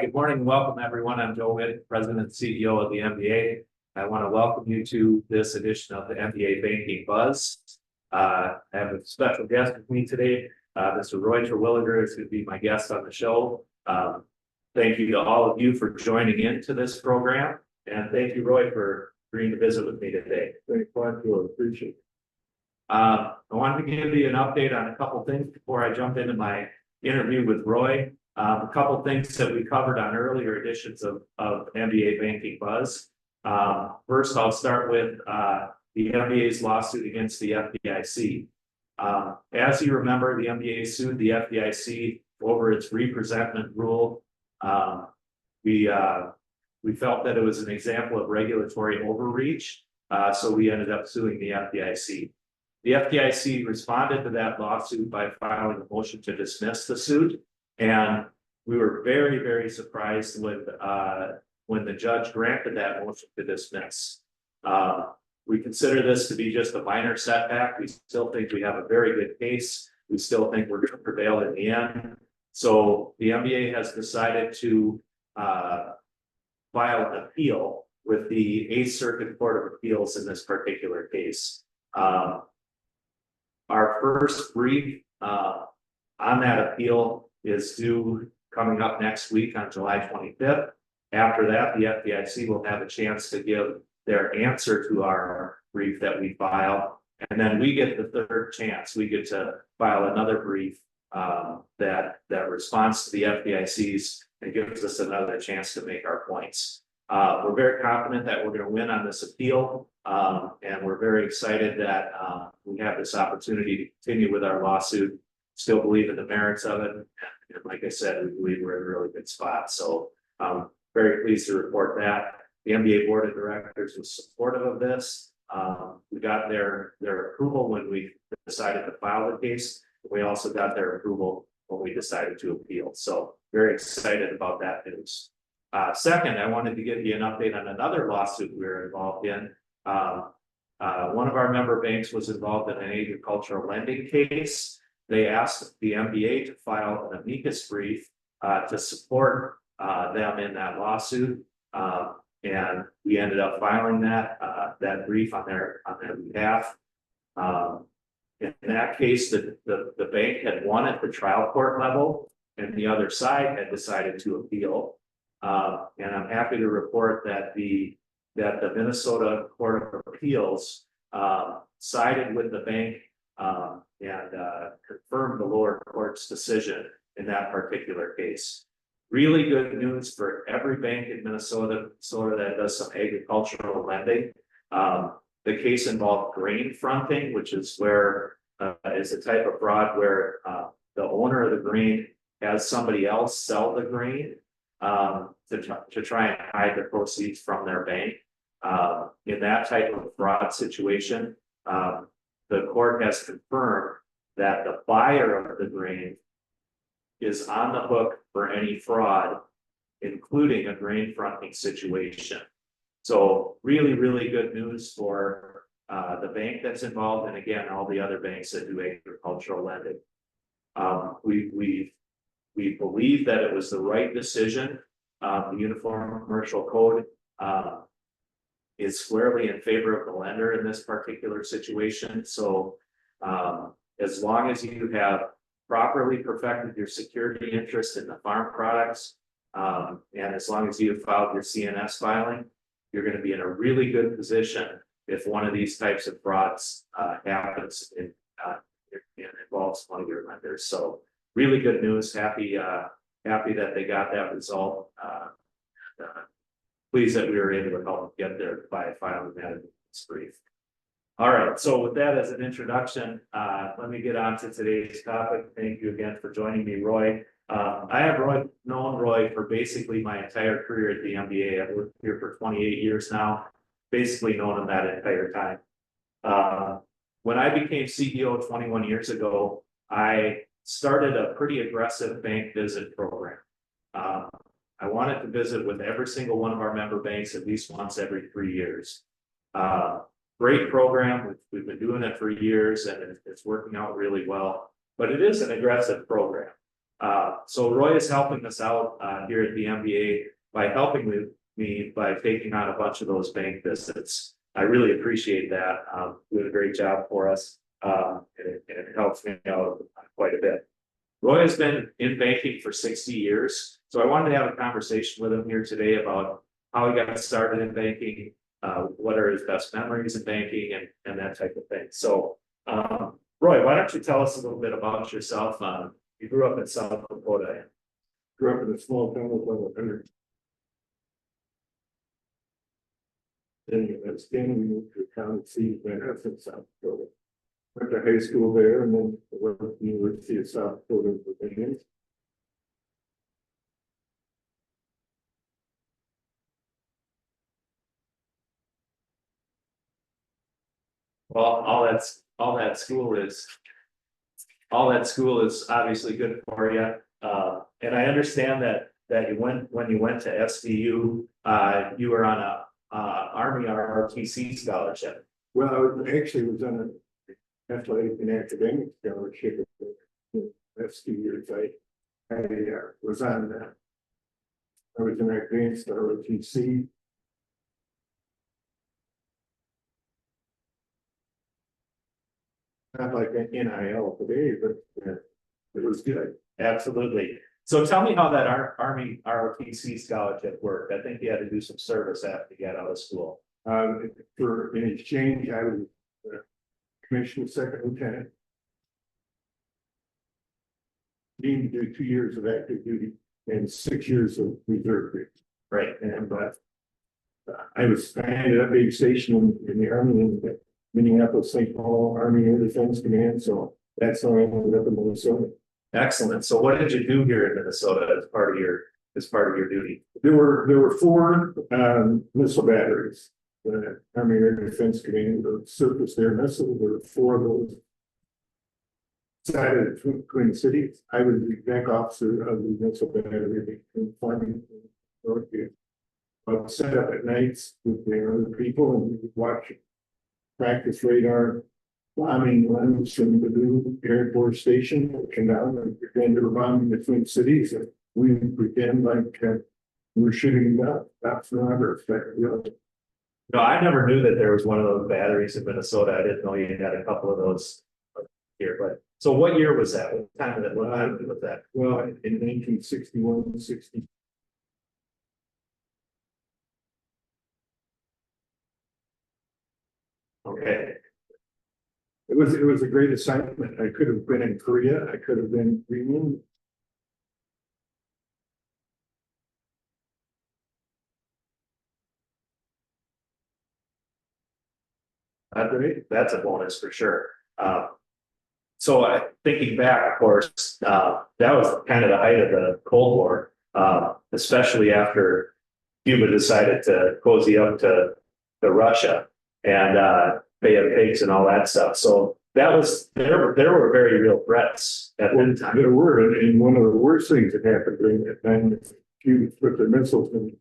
Good morning and welcome everyone. I'm Joe Witt, President and CEO of the MBA. I want to welcome you to this edition of the MBA Banking Buzz. I have a special guest with me today. Mr. Roy Terwilliger is going to be my guest on the show. Thank you to all of you for joining into this program. And thank you, Roy, for agreeing to visit with me today. Very glad to appreciate it. I wanted to give you an update on a couple things before I jump into my interview with Roy. A couple things that we covered on earlier editions of MBA Banking Buzz. First, I'll start with the MBA's lawsuit against the FDIC. As you remember, the MBA sued the FDIC over its representment rule. We felt that it was an example of regulatory overreach, so we ended up suing the FDIC. The FDIC responded to that lawsuit by filing a motion to dismiss the suit. And we were very, very surprised when the judge granted that motion to dismiss. We consider this to be just a minor setback. We still think we have a very good case. We still think we're going to prevail in the end. So the MBA has decided to file an appeal with the 8th Circuit Court of Appeals in this particular case. Our first brief on that appeal is due coming up next week on July 25th. After that, the FDIC will have a chance to give their answer to our brief that we file. And then we get the third chance. We get to file another brief that responds to the FDIC's and gives us another chance to make our points. We're very confident that we're going to win on this appeal. And we're very excited that we have this opportunity to continue with our lawsuit. Still believe in the merits of it. And like I said, we believe we're in a really good spot. So I'm very pleased to report that. The MBA Board of Directors was supportive of this. We got their approval when we decided to file the case. We also got their approval when we decided to appeal. So very excited about that news. Second, I wanted to give you an update on another lawsuit we were involved in. One of our member banks was involved in an agricultural lending case. They asked the MBA to file an amicus brief to support them in that lawsuit, and we ended up filing that brief on their behalf. In that case, the bank had won at the trial court level, and the other side had decided to appeal. And I'm happy to report that the Minnesota Court of Appeals sided with the bank and confirmed the lower court's decision in that particular case. Really good news for every bank in Minnesota that does some agricultural lending. The case involved grain fronting, which is where is a type of fraud where the owner of the grain has somebody else sell the grain to try and hide the proceeds from their bank. In that type of fraud situation, the court has confirmed that the buyer of the grain is on the hook for any fraud, including a grain fronting situation. So really, really good news for the bank that's involved, and again, all the other banks that do agricultural lending. We believe that it was the right decision. The Uniform Commercial Code is squarely in favor of the lender in this particular situation. So as long as you have properly perfected your security interest in the farm products, and as long as you have filed your CNS filing, you're going to be in a really good position if one of these types of frauds happens and involves one of your lenders. So really good news. Happy that they got that result. Pleased that we were able to help get there by filing that brief. All right, so with that as an introduction, let me get on to today's topic. Thank you again for joining me, Roy. I have known Roy for basically my entire career at the MBA. I've worked here for 28 years now, basically known him that entire time. When I became CEO 21 years ago, I started a pretty aggressive bank visit program. I wanted to visit with every single one of our member banks at least once every 3 years. Great program. We've been doing it for years and it's working out really well, but it is an aggressive program. So Roy is helping us out here at the MBA by helping me by taking on a bunch of those bank visits. I really appreciate that. Doing a great job for us. And it helps me out quite a bit. Roy has been in banking for 60 years. So I wanted to have a conversation with him here today about how he got started in banking, what are his best memories in banking and that type of thing. So, Roy, why don't you tell us a little bit about yourself? You grew up in South Dakota. Grew up in a small town of 100. And then we moved to a town seat in Madison, South Dakota. Went to high school there and then went to the University of South Dakota in Virginia. Well, all that school is obviously good for you. And I understand that when you went to SDU, you were on a Army ROTC scholarship. Well, I actually was on an athletic and academic scholarship. That's 2 years. I was on that. I was an advanced ROTC. Not like an NIL today, but it was good. Absolutely. So tell me how that Army ROTC scholarship worked. I think you had to do some service after you got out of school. For in exchange, I was commissioned second lieutenant. Deemed to do 2 years of active duty and 6 years of reserve duty. Right. And I ended up being stationed in the Army in Minneapolis, St. Paul Army Air Defense Command. So that's how I ended up in Minnesota. Excellent. So what did you do here in Minnesota as part of your duty? There were 4 missile batteries. The Army Air Defense Command, the surface air missile. There were 4 of those. Side of the Twin Cities. I was the exec officer of the missile battery in Farmington, Northview. I would set up at nights with the other people and we would watch practice radar bombing runs from the new Air Force Station that came down and pretend they were bombing the Twin Cities. And we would pretend like we were shooting them up. That's forever. No, I never knew that there was one of those batteries in Minnesota. I didn't know you had a couple of those here, but so what year was that? What time was that? Well, in 1961, 60. Okay. It was a great assignment. I could have been in Korea. I could have been Greenland. That's a bonus for sure. So thinking back, of course, that was kind of the height of the Cold War, especially after Cuba decided to cozy up to Russia and Bay of Pigs and all that stuff. So there were very real threats at that time. There were, and one of the worst things that happened during that time, Cubans put their missiles in.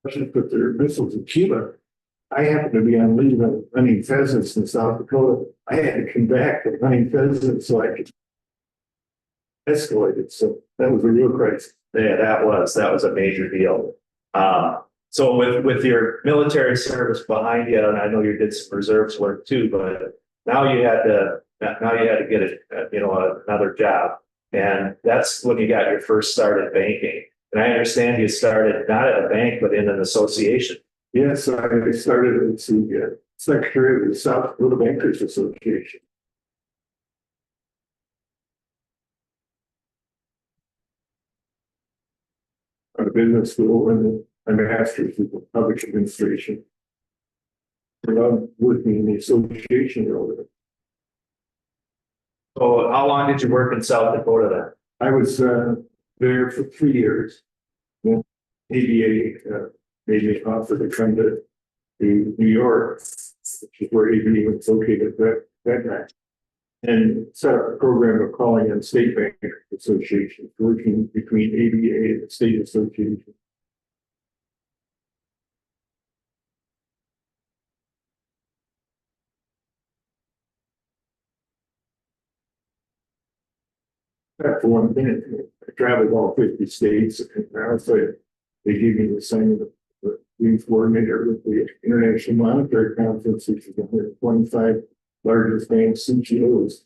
Russians put their missiles in Cuba. I happened to be on leave of hunting pheasants in South Dakota. I had to come back from hunting pheasants so I could escalate it. So that was a real crisis. Yeah, that was a major deal. So with your military service behind you, and I know you did some reserves work too, but now you had to get another job, and that's when you got your first start at banking. And I understand you started not at a bank but in an association. Yes, I started as the secretary of the South Dakota Bankers Association. A business school and a master's in public administration. I love working in the association role. So how long did you work in South Dakota then? I was there for 3 years. Then ABA made me an offer to come to New York, which is where ABA was located that night, and set up a program of calling on state bank associations, working between ABA and the state association. That for one thing, I traveled all 50 states, and also they gave me the same lead coordinator with the International Monetary Conference, which is 125 largest bank CEOs.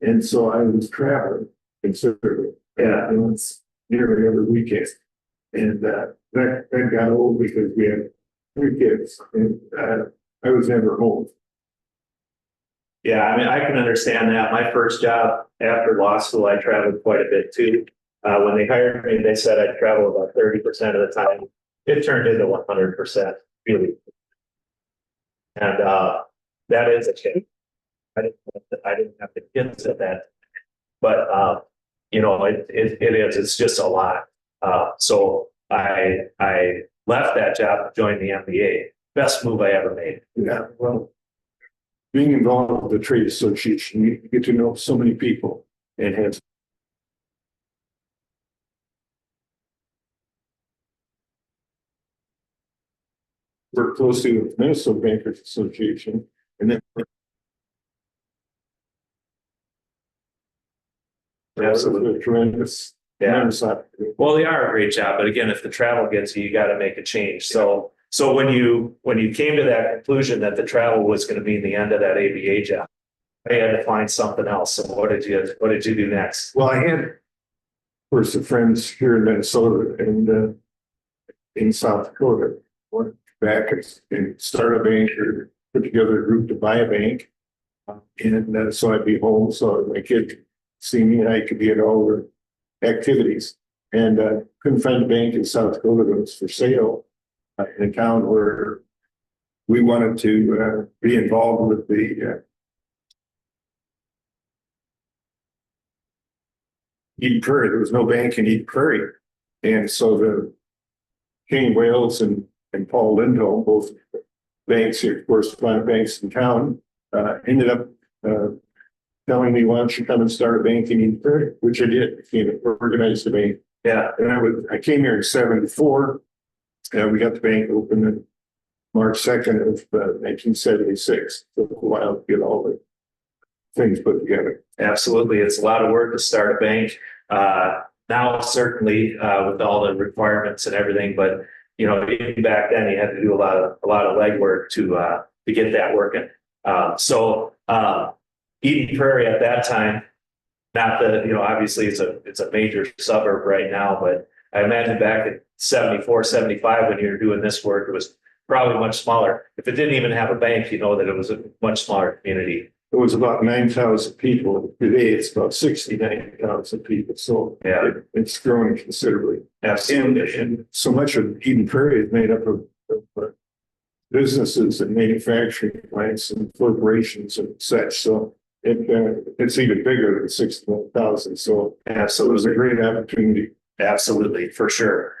And so I was traveling considerably. Yeah. And it's nearly every weekend. And that got old because we had 3 kids, and I was never home. Yeah, I mean, I can understand that. My first job after law school, I traveled quite a bit too. When they hired me, they said I'd travel about 30% of the time. It turned into 100%, really. And that is a change. I didn't have the kids at that, but you know, it is. It's just a lot. So I left that job to join the MBA. Best move I ever made. Yeah, well, being involved with the trade association, you get to know so many people and have worked closely with Minnesota Bankers Association, and then Absolutely. tremendous. Yeah. Tremendous opportunity. Well, they are a great job, but again, if the travel gets you, you got to make a change. So when you came to that conclusion that the travel was going to be the end of that ABA job, I had to find something else. So what did you do next? Well, I had, of course, the friends here in Minnesota and in South Dakota. Went back and start a bank or put together a group to buy a bank. And so I'd be home so my kid could see me and I could be at all the activities. And couldn't find a bank in South Dakota that was for sale in a town where we wanted to be involved with the Eden Prairie. There was no bank in Eden Prairie. And so the King Wales and Paul Lindholm, both banks here, correspondent banks in town, ended up telling me, why don't you come and start a bank in Eden Prairie, which I did. Organized the bank. Yeah. And I came here in 74. We got the bank open on March 2nd of 1976. Took a while to get all the things put together. Absolutely. It's a lot of work to start a bank. Now, certainly, with all the requirements and everything, but you know, even back then you had to do a lot of legwork to get that working. So Eden Prairie at that time, not the, you know, obviously it's a major suburb right now, but I imagine back in 74, 75, when you were doing this work, it was probably much smaller. If it didn't even have a bank, you know that it was a much smaller community. It was about 9,000 people. Today it's about 69,000 people. So yeah, it's growing considerably. Absolutely. And so much of Eden Prairie is made up of businesses and manufacturing plants and corporations and such. So it's even bigger than 61,000. So absolutely, it was a great opportunity. Absolutely, for sure.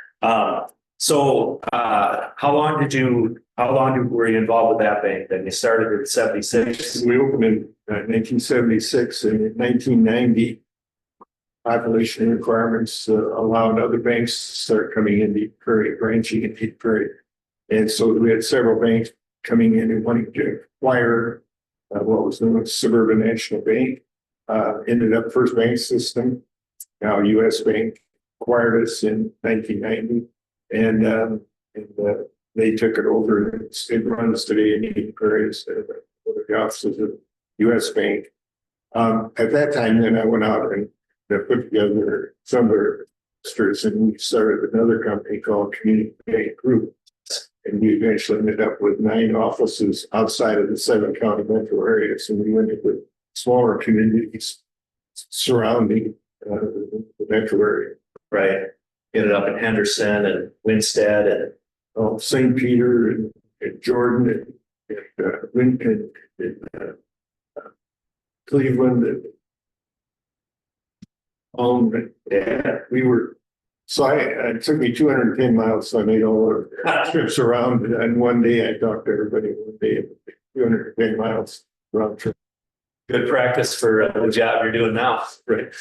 So how long were you involved with that bank? Then you started in 76. We opened in 1976, and in 1990, population requirements allowed other banks to start coming into Eden Prairie, branching in Eden Prairie. And so we had several banks coming in and wanting to acquire what was known as Suburban National Bank. Ended up First Bank System, now U.S. Bank, acquired us in 1990. And they took it over. It runs today in Eden Prairie, one of the offices of U.S. Bank. At that time, then I went out and put together some of their investors, and we started another company called Community Bank Group. And we eventually ended up with 9 offices outside of the 7-county metro areas, and we went into smaller communities surrounding the metro area. Right. Ended up in Henderson and Winstead and St. Peter and Jordan and Lincoln and Cleveland and yeah, we were. So it took me 210 miles. So I made all the trips around, and one day I talked to everybody. One day, 210 miles round trip. good practice for the job you're doing now, right?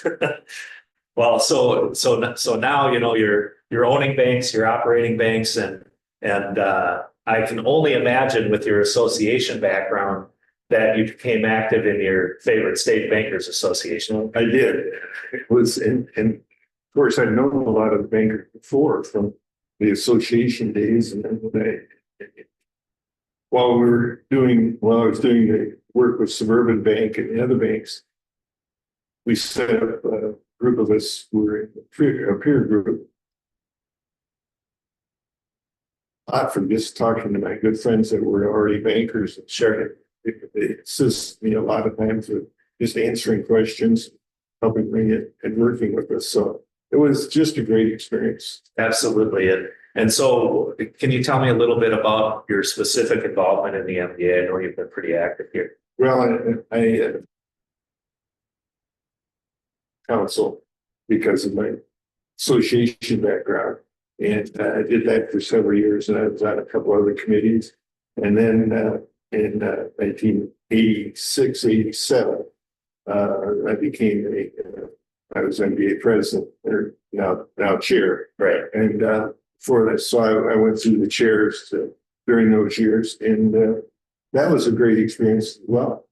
Well, so now you know you're owning banks, you're operating banks, and I can only imagine with your association background that you became active in your favorite state bankers association. I did. It was, and of course, I'd known a lot of the bankers before from the association days, and then while I was doing the work with Suburban Bank and the other banks, we set up a group of us who were in a peer group. From just talking to my good friends that were already bankers, Sure. they assist me a lot of times with just answering questions, helping me and working with us. So it was just a great experience. Absolutely. And so can you tell me a little bit about your specific involvement in the MBA? I know you've been pretty active here. Well, I counsel because of my association background. And I did that for several years, and I was on a couple other committees. And then in 1986, 87, I became I was MBA president, or now chair. Right. And for this, so I went through the chairs during those years, and that was a great experience as well.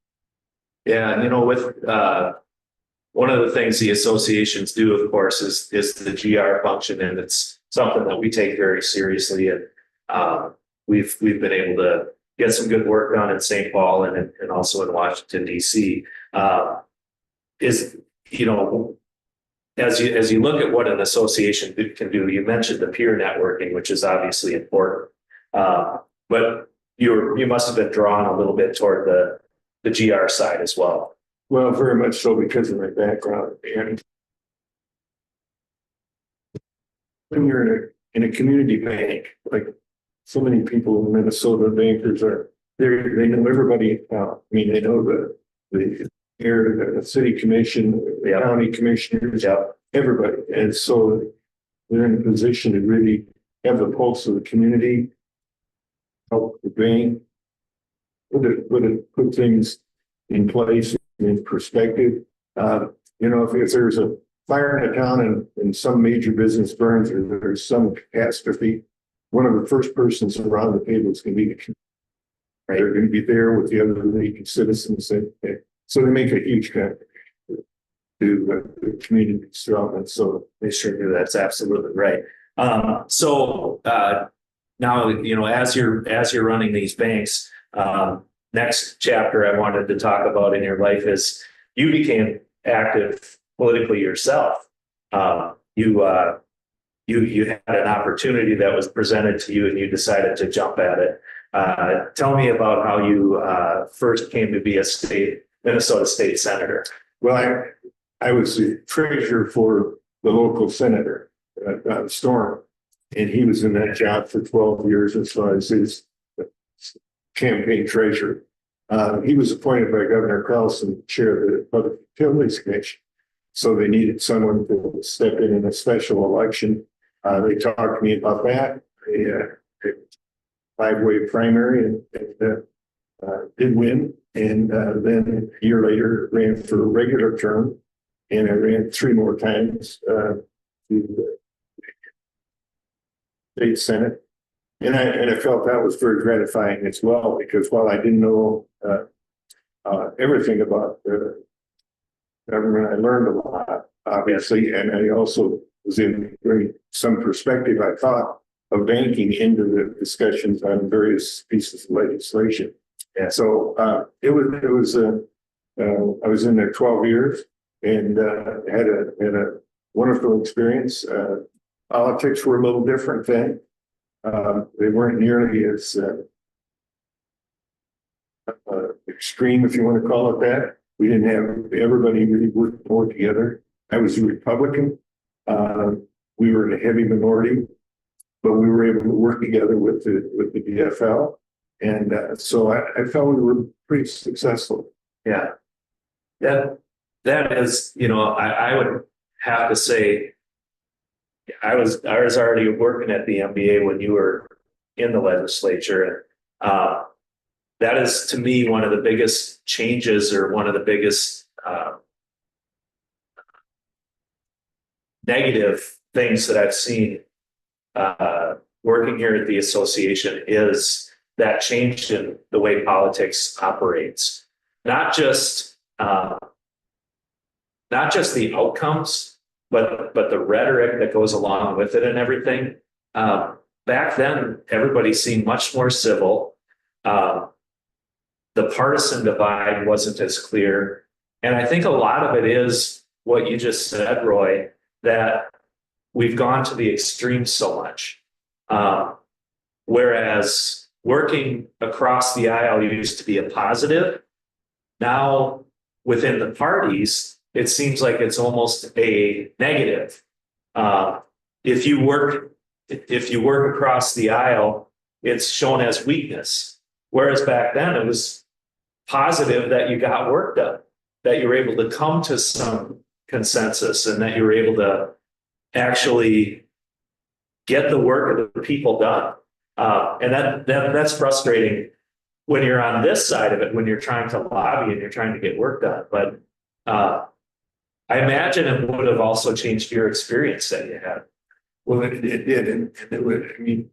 Yeah, and with one of the things the associations do, of course, is the GR function, and it's something that we take very seriously. And we've been able to get some good work done in St. Paul and also in Washington, D.C. As you look at what an association can do, you mentioned the peer networking, which is obviously important. But you must have been drawn a little bit toward the GR side as well. Well, very much so because of my background. And when you're in a community bank, like so many people in Minnesota, bankers they know everybody. I mean, they know the mayor, the city commission, the county commissioners, everybody. And so they're in a position to really have the pulse of the community, help the bank, put things in place, in perspective. If there's a fire in a town and some major business burns or there's some catastrophe, one of the first persons around the table is going to be the community. Right. They're going to be there with the other leading citizens, and so they make a huge contribution to the community development. So they sure do. That's absolutely right. Now, as you're running these banks, next chapter I wanted to talk about in your life is you became active politically yourself. You had an opportunity that was presented to you and you decided to jump at it. Tell me about how you first came to be a Minnesota state senator. Well, I was the treasurer for the local senator, Storm, and he was in that job for 12 years as far as his campaign treasurer. He was appointed by Governor Carlson, chair of the Public Utilities Commission. So they needed someone to step in a special election. They talked to me about that. A 5-way primary and did win. And then a year later ran for a regular term. And I ran 3 more times to the state senate. And I felt that was very gratifying as well, because while I didn't know everything about the government, I learned a lot, obviously, and I also was in some perspective, I thought, of banking into the discussions on various pieces of legislation. And so I was in there 12 years and had a wonderful experience. Politics were a little different then. They weren't nearly as extreme, if you want to call it that. We didn't have everybody really worked more together. I was a Republican. We were in a heavy minority, but we were able to work together with the DFL, and so I felt we were pretty successful. Yeah, that is, I would have to say, I was already working at the MBA when you were in the legislature. That is, to me, one of the biggest changes, or one of the biggest negative things that I've seen working here at the association is that change in the way politics operates. Not just the outcomes, but the rhetoric that goes along with it and everything. Back then, everybody seemed much more civil. The partisan divide wasn't as clear. And I think a lot of it is what you just said, Roy, that we've gone to the extremes so much. Whereas working across the aisle used to be a positive, now within the parties, it seems like it's almost a negative. If you work across the aisle, it's shown as weakness. Whereas back then it was positive that you got work done, that you were able to come to some consensus and that you were able to actually get the work of the people done. And that's frustrating when you're on this side of it, when you're trying to lobby and you're trying to get work done. But I imagine it would have also changed your experience that you had. Well, it did, and it would, I mean,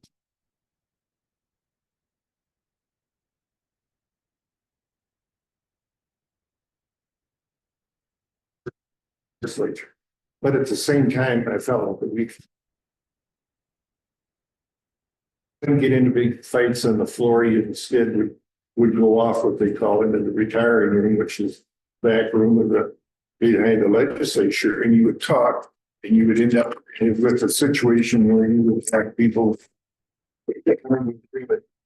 legislature. But at the same time, I felt that we couldn't get into big fights on the floor. You instead would go off what they call into the retiring room, which is back room of the behind the legislature, and you would talk, and you would end up with a situation where you would have people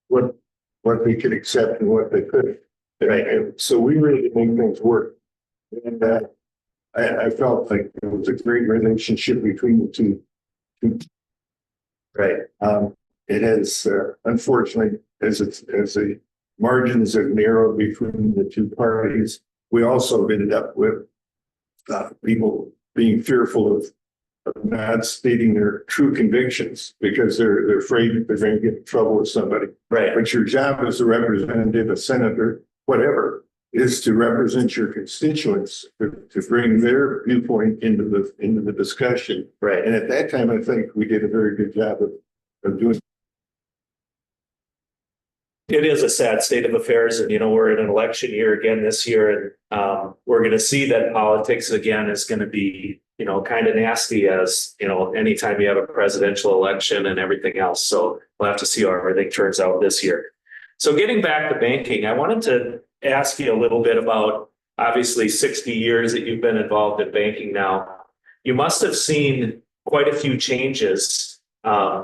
what they could accept and what they couldn't. Right. And so we really make things work. And I felt like it was a great relationship between the two. Right. It has, unfortunately, as the margins have narrowed between the two parties, we also ended up with people being fearful of not stating their true convictions because they're afraid that they're going to get in trouble with somebody. Right. But your job as a representative, a senator, whatever, is to represent your constituents, to bring their viewpoint into the discussion. Right. And at that time, I think we did a very good job of doing. It is a sad state of affairs, and we're in an election year again this year, and we're going to see that politics again is going to be kind of nasty as anytime you have a presidential election and everything else. So we'll have to see how everything turns out this year. So getting back to banking, I wanted to ask you a little bit about obviously 60 years that you've been involved in banking now. You must have seen quite a few changes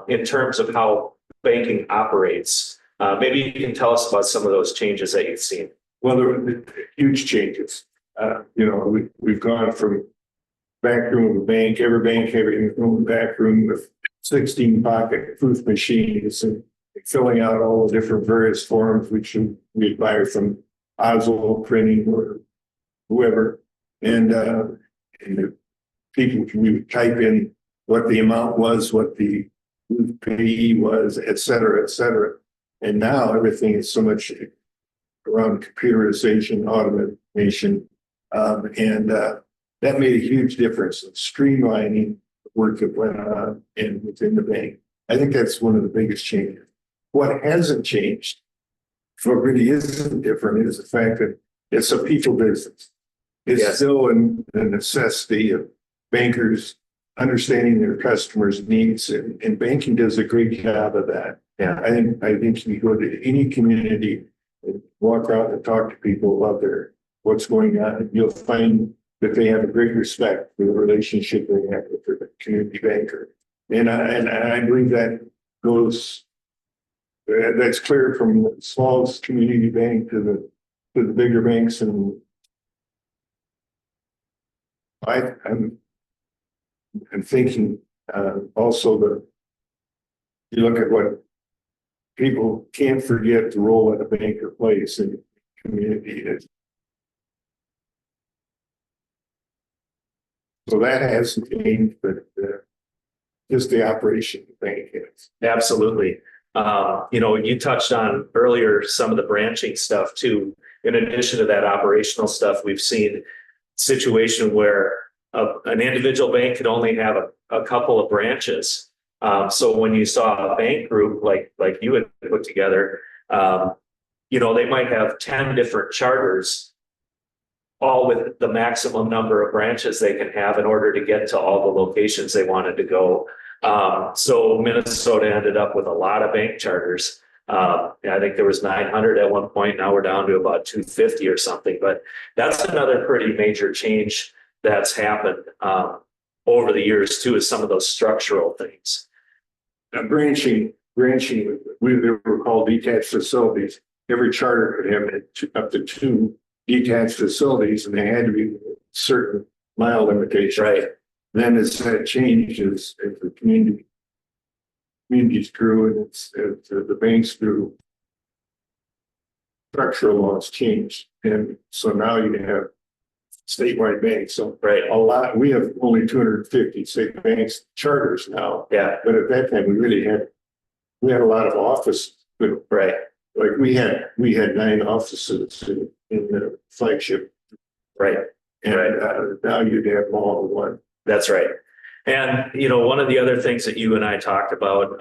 in terms of how banking operates. Maybe you can tell us about some of those changes that you've seen. Well, there were huge changes. We've gone from back room of a bank, every bank having its own back room with 16 pocket proof machines and filling out all the different various forms which we'd buy from Oswald Printing or whoever. And the people, we would type in what the amount was, what the payee was, et cetera, et cetera. And now everything is so much around computerization, automation, and that made a huge difference in streamlining the work that went on within the bank. I think that's one of the biggest changes. What hasn't changed, what really isn't different, is the fact that it's a people business. It's still a necessity of bankers understanding their customers' needs, and banking does a great job of that. Yeah, I think if you go to any community and walk around and talk to people about what's going on, you'll find that they have a great respect for the relationship they have with their community banker. And I believe that that's clear from the smallest community bank to the bigger banks. And I'm thinking also that you look at what people can't forget the role that a banker plays in the community. So that hasn't changed, but just the operation of the bank has. absolutely. You touched on earlier some of the branching stuff too. In addition to that operational stuff, we've seen a situation where an individual bank could only have a couple of branches. So when you saw a bank group like you had put together, They might have 10 different charters, all with the maximum number of branches they can have in order to get to all the locations they wanted to go. So Minnesota ended up with a lot of bank charters. I think there was 900 at one point. Now we're down to about 250 or something, but that's another pretty major change that's happened over the years too, is some of those structural things. Branching, they were called detached facilities. Every charter could have up to 2 detached facilities, and they had to be certain mile limitations. Right. Then as that changes, as the communities grew and as the banks grew, structural laws changed. And so now you have statewide banks. So right. We have only 250 state banks charters now. Yeah. But at that time we had a lot of offices. Right. Like we had 9 offices in the flagship. Right. And now you'd have them all in one. That's right. And, one of the other things that you and I talked about,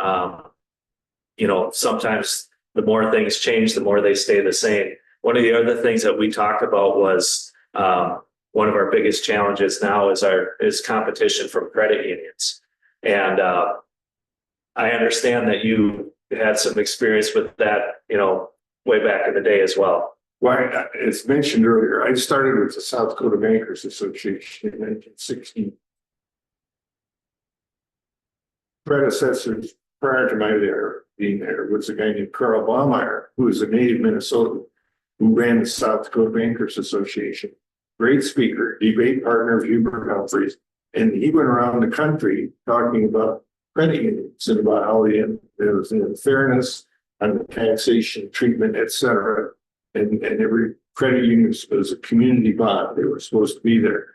sometimes the more things change, the more they stay the same. One of the other things that we talked about was one of our biggest challenges now is competition from credit unions. And I understand that you had some experience with that, way back in the day as well. Well, as mentioned earlier, I started with the South Dakota Bankers Association in 1960. Predecessors prior to my being there was a guy named Carl Baumeier, who was a native Minnesotan, who ran the South Dakota Bankers Association. Great speaker, debate partner of Hubert Humphreys, and he went around the country talking about credit unions and about how there was fairness on the taxation, treatment, etc. And every credit union was a community bond. They were supposed to be there.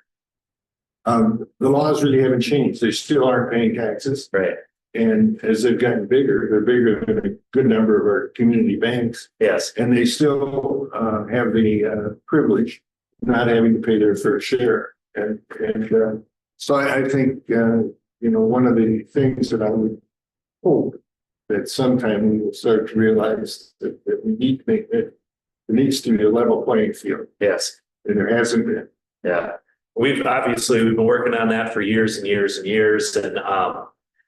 The laws really haven't changed. They still aren't paying taxes. Right. And as they've gotten bigger, they're bigger than a good number of our community banks. Yes. And they still have the privilege of not having to pay their fair share. And so I think, one of the things that I would hope that sometime we will start to realize that we need to make it, there needs to be a level playing field. Yes. And there hasn't been. Yeah. We've been working on that for years and years and years. And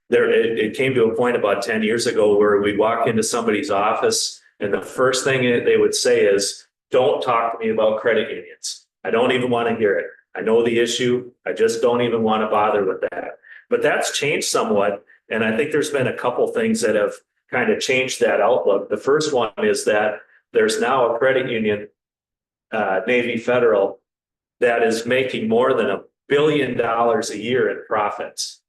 it came to a point about 10 years ago where we'd walk into somebody's office and the first thing they would say is, don't talk to me about credit unions. I don't even want to hear it. I know the issue. I just don't even want to bother with that. But that's changed somewhat. And I think there's been a couple things that have kind of changed that outlook. The first one is that there's now a credit union, Navy Federal, that is making more than $1 billion a year in profits.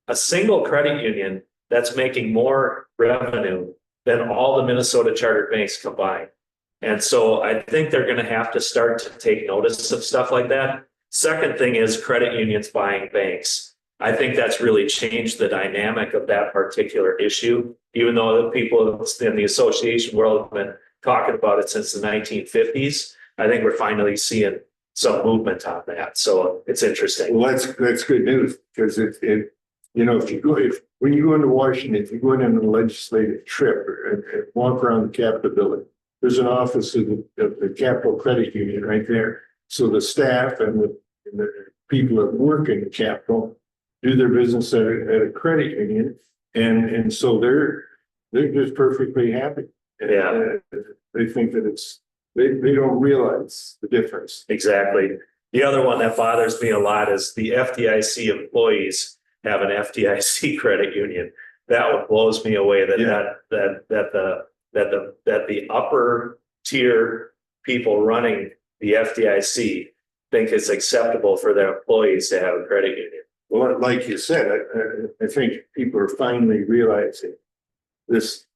A single credit union that's making more revenue than all the Minnesota chartered banks combined. And so I think they're going to have to start to take notice of stuff like that. Second thing is credit unions buying banks. I think that's really changed the dynamic of that particular issue, even though the people in the association world have been talking about it since the 1950s. I think we're finally seeing some movement on that. So it's interesting. Well, that's good news, because when you go into Washington, if you go in on a legislative trip and walk around the Capitol building, there's an office of the Capitol Credit Union right there. So the staff and the people that work in the Capitol do their business at a credit union, and so they're just perfectly happy. Yeah. They think that they don't realize the difference. Exactly. The other one that bothers me a lot is the FDIC employees have an FDIC credit union. That one blows me away that the upper tier people running the FDIC think it's acceptable for their employees to have a credit union. Well, like you said, I think people are finally realizing this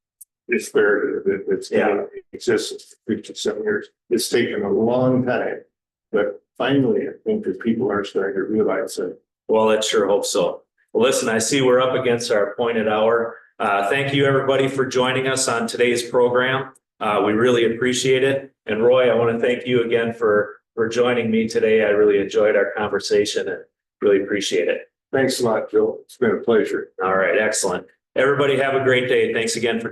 disparity that's exists for 57 years. It's taken a long time, but finally, I think that people are starting to realize it. Well, let's sure hope so. Well, listen, I see we're up against our appointed hour. Thank you, everybody, for joining us on today's program. We really appreciate it. And Roy, I want to thank you again for joining me today. I really enjoyed our conversation and really appreciate it. Thanks a lot, Joe. It's been a pleasure. All right, excellent. Everybody have a great day. Thanks again for